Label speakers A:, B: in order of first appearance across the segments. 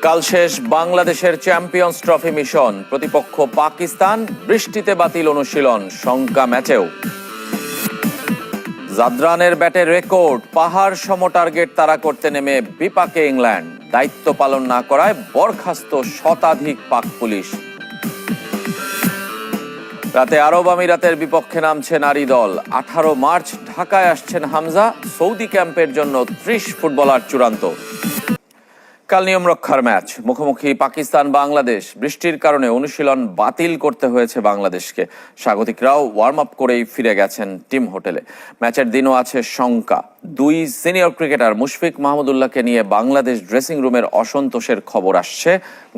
A: কাল শেষ বাংলাদেশের চ্যাম্পিয়ন্স ট্রফি মিশন। প্রতিপক্ষ পাকিস্তান, বৃষ্টিতে বাতিল অনুশীলন, শঙ্কা ম্যাচেও। জাদরানের ব্যাটে রেকর্ড, পাহাড় সম টার্গেট তাড়া করতে নেমে বিপাকে ইংল্যান্ড। দায়িত্ব পালন না করায় বরখাস্ত শতাধিক পাক পুলিশ। রাতে আরব আমিরাতের বিপক্ষে নামছে নারী দল। 18 মার্চ ঢাকায় আসছেন হামজা। সৌদি ক্যাম্পের জন্য 30 ফুটবলার চূড়ান্ত। কাল নিয়ম রক্ষার ম্যাচ, মুখোমুখি পাকিস্তান বাংলাদেশ। বৃষ্টির কারণে অনুশীলন বাতিল করতে হয়েছে বাংলাদেশকে। স্বাগতিকরাও ওয়ার্ম আপ করেই ফিরে গেছেন টিম হোটেলে। ম্যাচের দিনও আছে শঙ্কা। 2 সিনিয়র ক্রিকেটার মুশফিক মাহমুদুল্লাহকে নিয়ে বাংলাদেশ ড্রেসিং রুমের অসন্তোষের খবর আসছে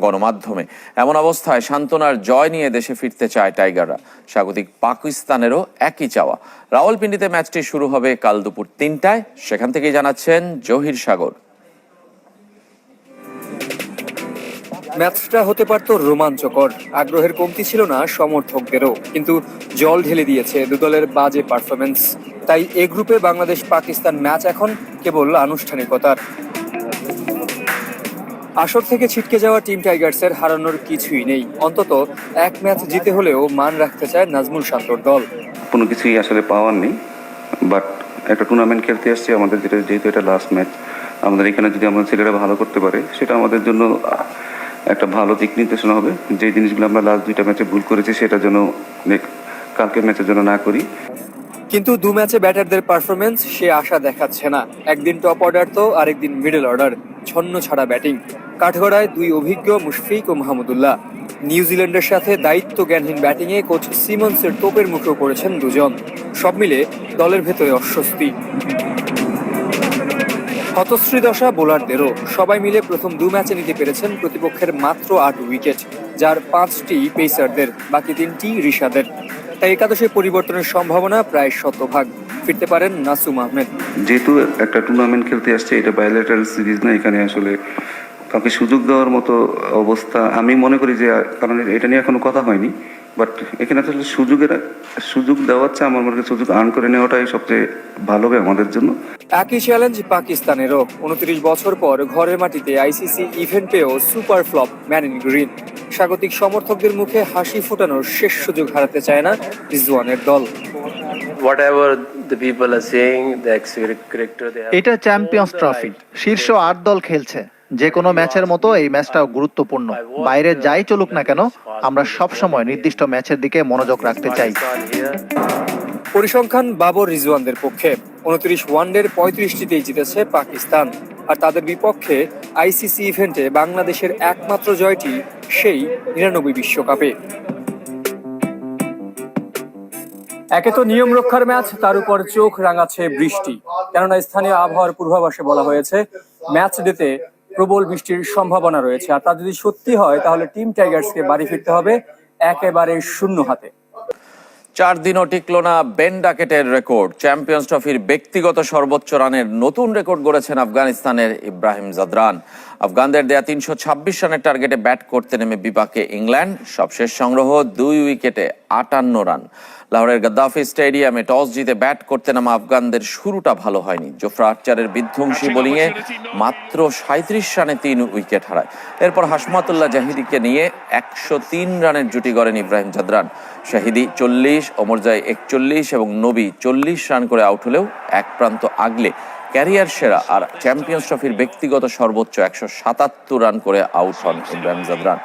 A: গণমাধ্যমে। এমন অবস্থায় সান্ত্বনার জয় নিয়ে দেশে ফিরতে চায় টাইগাররা। স্বাগতিক পাকিস্তানেরও একই চাওয়া। রাওয়ালপিন্ডিতে ম্যাচটি শুরু হবে কাল দুপুর 3টায়। সেখান থেকেই জানাচ্ছেন জহির সাগর।
B: ম্যাচটা হতে পারত রোমাঞ্চকর। আগ্রহের কমতি ছিল না সমর্থকদেরও, কিন্তু জল ঢেলে দিয়েছে দু দলের বাজে পারফরমেন্স। তাই এ গ্রুপে বাংলাদেশ পাকিস্তান ম্যাচ এখন কেবল আনুষ্ঠানিকতার। আসর থেকে ছিটকে যাওয়া টিম টাইগার্সের হারানোর কিছুই নেই। অন্তত এক ম্যাচ জিতে হলেও মান রাখতে চায় নাজমুল শান্তর দল।
C: কোনো কিছুই আসলে পাওয়ার নেই, বাট একটা টুর্নামেন্ট খেলতে আসছি আমাদের, যেহেতু এটা লাস্ট ম্যাচ, আমাদের এখানে যদি আমাদের ছেলেরা ভালো করতে পারে সেটা আমাদের জন্য একটা ভালো দিক নির্দেশনা হবে। যে জিনিসগুলো আমরা লাস্ট 2টা ম্যাচে ভুল করেছি সেটা যেন কালকের ম্যাচের জন্য না করি।
B: কিন্তু 2 ম্যাচে ব্যাটারদের পারফরমেন্স সে আশা দেখাচ্ছে না। একদিন টপ অর্ডার তো আরেকদিন মিডল অর্ডার। ছন্ন ছাড়া ব্যাটিং। কাঠগড়ায় 2 অভিজ্ঞ মুশফিক ও মাহমুদুল্লাহ। নিউজিল্যান্ডের সাথে দায়িত্ব জ্ঞানহীন ব্যাটিংয়ে কোচ সিমন্সের তোপের মুখেও পড়েছেন দুজন। সব মিলে দলের ভেতরে অস্বস্তি। হতশ্রী দশা বোলারদেরও। সবাই মিলে প্রথম 2 ম্যাচে নিতে পেরেছেন প্রতিপক্ষের মাত্র 8 উইকেট, যার 5টি পেসারদের, বাকি 3টি ঋষাদের। তাই একাদশে পরিবর্তনের সম্ভাবনা প্রায় 100%। ফিরতে পারেন নাসুম আহমেদ।
C: যেহেতু একটা টুর্নামেন্ট খেলতে আসছে, এটা বায়োলেটারাল সিরিজ না, এখানে আসলে কাউকে সুযোগ দেওয়ার মতো অবস্থা আমি মনে করি যে, কারণ এটা নিয়ে এখনো কথা হয়নি, বাট এখানে আসলে সুযোগ দেওয়াচ্ছে, আমার মনে হয় সুযোগ আর্ন করে নেওয়াটাই সবচেয়ে ভালো হবে আমাদের জন্য।
B: একই চ্যালেঞ্জ পাকিস্তানেরও। 29 বছর পর ঘরের মাটিতে আইসিসি ইভেন্ট পেয়েও super flop man in green. স্বাগতিক সমর্থকদের মুখে হাসি ফোটানোর শেষ সুযোগ হারাতে চায় না রিজওয়ানের দল।
D: এটা চ্যাম্পিয়ন্স ট্রফি, শীর্ষ 8 দল খেলছে। যে কোনো ম্যাচের মতো এই ম্যাচটাও গুরুত্বপূর্ণ। বাইরে যাই চলুক না কেন, আমরা সব সময় নির্দিষ্ট ম্যাচের দিকে মনোযোগ রাখতে চাই।
B: পরিসংখ্যান বাবর রিজওয়ানদের পক্ষে। 29 ওয়ানডের 35টিতেই জিতেছে পাকিস্তান। আর তাদের বিপক্ষে আইসিসি ইভেন্টে বাংলাদেশের একমাত্র জয়টি সেই 99 বিশ্বকাপে। একে তো নিয়ম রক্ষার ম্যাচ, তার উপর চোখ রাঙাচ্ছে বৃষ্টি। কেননা স্থানীয় আবহাওয়ার পূর্বাভাসে বলা হয়েছে ম্যাচ ডেতে প্রবল বৃষ্টির সম্ভাবনা রয়েছে। আর তা যদি সত্যি হয় তাহলে টিম টাইগার্সকে বাড়ি ফিরতে হবে একেবারে শূন্য হাতে।
A: 4 দিনও টিকল না বেন ডাকেটের রেকর্ড। চ্যাম্পিয়ন্স ট্রফির ব্যক্তিগত সর্বোচ্চ রানের নতুন রেকর্ড গড়েছেন আফগানিস্তানের ইব্রাহিম জাদরান। আফগানদের দেয়া 326 রানের টার্গেটে ব্যাট করতে নেমে বিপাকে ইংল্যান্ড। সবশেষ সংগ্রহ 2 উইকেটে 58 রান। লাহোরের গাদ্দাফি স্টেডিয়ামে টস জিতে ব্যাট করতে নামা আফগানদের শুরুটা ভালো হয়নি। জোফরা আর্চারের বিধ্বংসী বোলিংয়ে মাত্র 37 রানে 3 উইকেট হারায়। এরপর হাশমাতুল্লাহ জাহিদিকে নিয়ে 103 রানের জুটি গড়েন ইব্রাহিম জাদরান। শাহিদি 40, ওমরজাই 41 এবং নবী 40 রান করে আউট হলেও এক প্রান্ত আগলে ক্যারিয়ার সেরা আর চ্যাম্পিয়ন্স ট্রফির ব্যক্তিগত সর্বোচ্চ 177 রান করে আউট হন ইব্রাহিম জাদরান।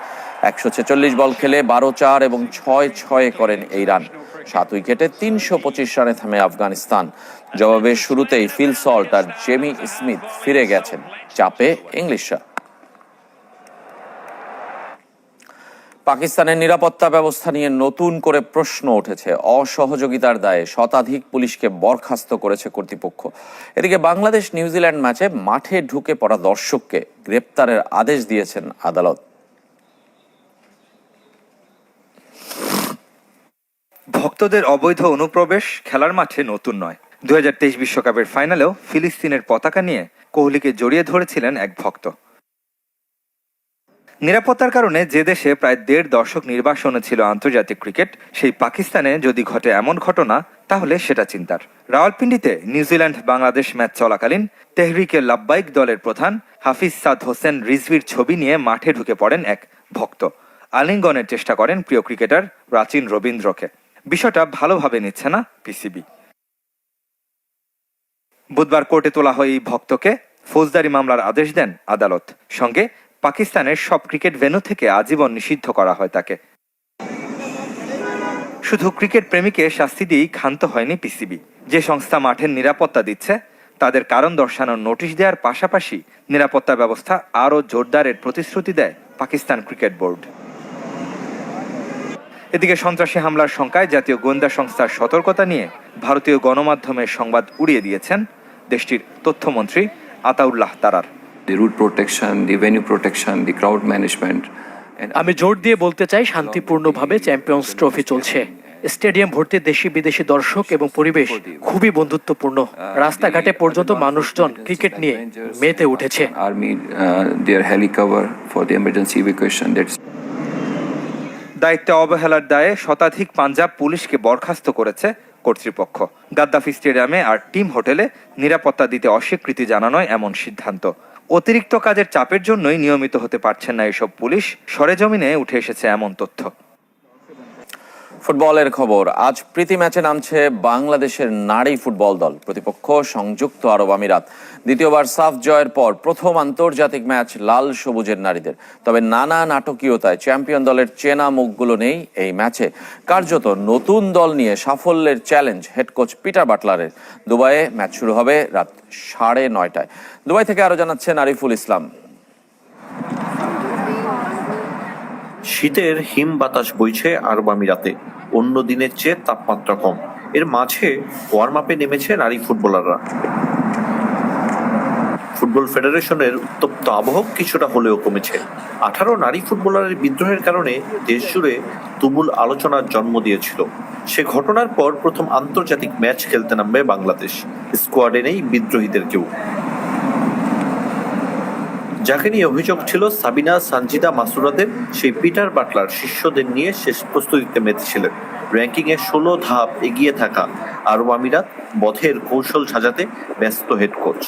A: 146 বল খেলে 12-4 এবং 6-6 করেন এই রান। 7 উইকেটে 325 রানে থামে আফগানিস্তান। জবাবে শুরুতেই ফিল সল্ট আর জেমি স্মিথ ফিরে গেছেন চাপে ইংলিশরা। পাকিস্তানের নিরাপত্তা ব্যবস্থা নিয়ে নতুন করে প্রশ্ন উঠেছে। অসহযোগিতার দায়ে শতাধিক পুলিশকে বরখাস্ত করেছে কর্তৃপক্ষ। এদিকে বাংলাদেশ নিউজিল্যান্ড ম্যাচে মাঠে ঢুকে পড়া দর্শককে গ্রেপ্তারের আদেশ দিয়েছেন আদালত।
E: ভক্তদের অবৈধ অনুপ্রবেশ খেলার মাঠে নতুন নয়। 2023 বিশ্বকাপের ফাইনালেও ফিলিস্তিনের পতাকা নিয়ে কোহলিকে জড়িয়ে ধরেছিলেন এক ভক্ত। নিরাপত্তার কারণে যে দেশে প্রায় 1.5 দশক নির্বাসনে ছিল আন্তর্জাতিক ক্রিকেট, সেই পাকিস্তানে যদি ঘটে এমন ঘটনা, তাহলে সেটা চিন্তার। রাওয়ালপিন্ডিতে নিউজিল্যান্ড বাংলাদেশ ম্যাচ চলাকালীন তেহরিকে লাব্বাইক দলের প্রধান হাফিজ সাদ হোসেন রিজভির ছবি নিয়ে মাঠে ঢুকে পড়েন এক ভক্ত। আলিঙ্গনের চেষ্টা করেন প্রিয় ক্রিকেটার প্রাচীন রবীন্দ্রকে। বিষয়টা ভালোভাবে নিচ্ছে না পিসিবি। বুধবার কোর্টে তোলা হয় এই ভক্তকে ফৌজদারি মামলার আদেশ দেন আদালত। সঙ্গে পাকিস্তানের সব ক্রিকেট ভেন্যু থেকে আজীবন নিষিদ্ধ করা হয় তাকে। শুধু ক্রিকেট প্রেমীকে শাস্তি দিয়েই ক্ষান্ত হয়নি পিসিবি। যে সংস্থা মাঠের নিরাপত্তা দিচ্ছে তাদের কারণ দর্শানোর নোটিশ দেওয়ার পাশাপাশি নিরাপত্তা ব্যবস্থা আরও জোরদারের প্রতিশ্রুতি দেয় পাকিস্তান ক্রিকেট বোর্ড। এদিকে সন্ত্রাসী হামলার শঙ্কায় জাতীয় গোয়েন্দা সংস্থার সতর্কতা নিয়ে ভারতীয় গণমাধ্যমের সংবাদ উড়িয়ে দিয়েছেন দেশটির তথ্যমন্ত্রী আতাউল্লাহ তারার।
F: The route protection, the venue protection, the crowd management.
G: আমি জোর দিয়ে বলতে চাই, শান্তিপূর্ণভাবে চ্যাম্পিয়ন্স ট্রফি চলছে। স্টেডিয়াম ভর্তি দেশি বিদেশি দর্শক এবং পরিবেশ খুবই বন্ধুত্বপূর্ণ। রাস্তাঘাটে পর্যন্ত মানুষজন ক্রিকেট নিয়ে মেতে উঠেছে।
F: Army, their heli cover for the emergency evacuation. That's
E: দায়িত্বে অবহেলার দায়ে শতাধিক পাঞ্জাব পুলিশকে বরখাস্ত করেছে কর্তৃপক্ষ। গাদ্দাফি স্টেডিয়ামে আর টিম হোটেলে নিরাপত্তা দিতে অস্বীকৃতি জানানোয় এমন সিদ্ধান্ত। অতিরিক্ত কাজের চাপের জন্যই নিয়মিত হতে পারছেন না এসব পুলিশ, সরেজমিনে উঠে এসেছে এমন তথ্য।
A: ফুটবলের খবর, আজ প্রীতি ম্যাচে নামছে বাংলাদেশের নারী ফুটবল দল। প্রতিপক্ষ সংযুক্ত আরব আমিরাত। দ্বিতীয়বার সাফ জয়ের পর প্রথম আন্তর্জাতিক ম্যাচ লাল সবুজের নারীদের। তবে নানা নাটকীয়তায় চ্যাম্পিয়ন দলের চেনা মুখগুলো নেই এই ম্যাচে। কার্যত নতুন দল নিয়ে সাফল্যের চ্যালেঞ্জ হেড কোচ পিটার বাটলারের। দুবাইয়ে ম্যাচ শুরু হবে রাত 9:30টায়। দুবাই থেকে আরো জানাচ্ছেন আরিফুল ইসলাম।
H: শীতের হিম বাতাস বইছে আরব আমিরাতে। অন্য দিনের চেয়ে তাপমাত্রা কম। এর মাঝে ওয়ার্ম আপে নেমেছে নারী ফুটবলাররা। ফুটবল ফেডারেশনের উত্তপ্ত আবহ কিছুটা হলেও কমেছে। 18 নারী ফুটবলারের বিদ্রোহের কারণে দেশ জুড়ে তুমুল আলোচনার জন্ম দিয়েছিল। সে ঘটনার পর প্রথম আন্তর্জাতিক ম্যাচ খেলতে নামবে বাংলাদেশ। স্কোয়াডে নেই বিদ্রোহীদের কেউ। যাকে নিয়ে অভিযোগ ছিল সাবিনা, সানজিদা, মাসুরাদের, সেই পিটার বাটলার শিষ্যদের নিয়ে শেষ প্রস্তুতিতে মেতেছিলেন। র্যাঙ্কিংয়ে 16 ধাপ এগিয়ে থাকা আরব আমিরাত বধের কৌশল সাজাতে ব্যস্ত হেড কোচ।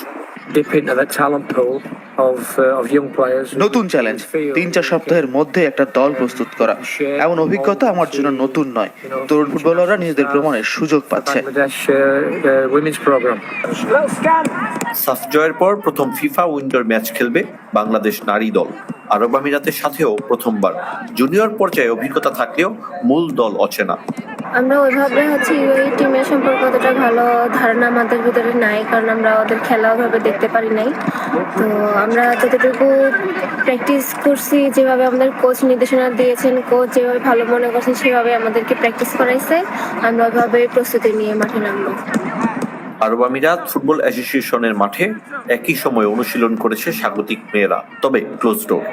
I: নতুন চ্যালেঞ্জ, 3-4 সপ্তাহের মধ্যে একটা দল প্রস্তুত করা। এমন অভিজ্ঞতা আমার জন্য নতুন নয়। তরুণ ফুটবলাররা নিজেদের প্রমাণের সুযোগ পাচ্ছে।
H: সাফ জয়ের পর প্রথম ফিফা উইন্টার ম্যাচ খেলবে বাংলাদেশ নারী দল। আরব আমিরাতের সাথেও প্রথমবার। জুনিয়র পর্যায়ে অভিজ্ঞতা থাকলেও মূল দল অচেনা।
J: আমরা ওইভাবে ইউএই টিমের সম্পর্কে অতটা ভালো ধারণা আমাদের ভিতরে নাই, কারণ আমরা ওদের খেলা ওইভাবে দেখতে পারি নাই। তো আমরা যতটুকু প্র্যাকটিস করছি, যেভাবে আমাদের কোচ নির্দেশনা দিয়েছেন, কোচ যেভাবে ভালো মনে করছেন সেভাবে আমাদেরকে প্র্যাকটিস করাইছে। আমরা ওইভাবে প্রস্তুতি নিয়ে মাঠে নামবো।
H: আরব আমিরাত ফুটবল অ্যাসোসিয়েশনের মাঠে একই সময় অনুশীলন করেছে স্বাগতিক মেয়েরা, তবে ক্লোজ ডোর।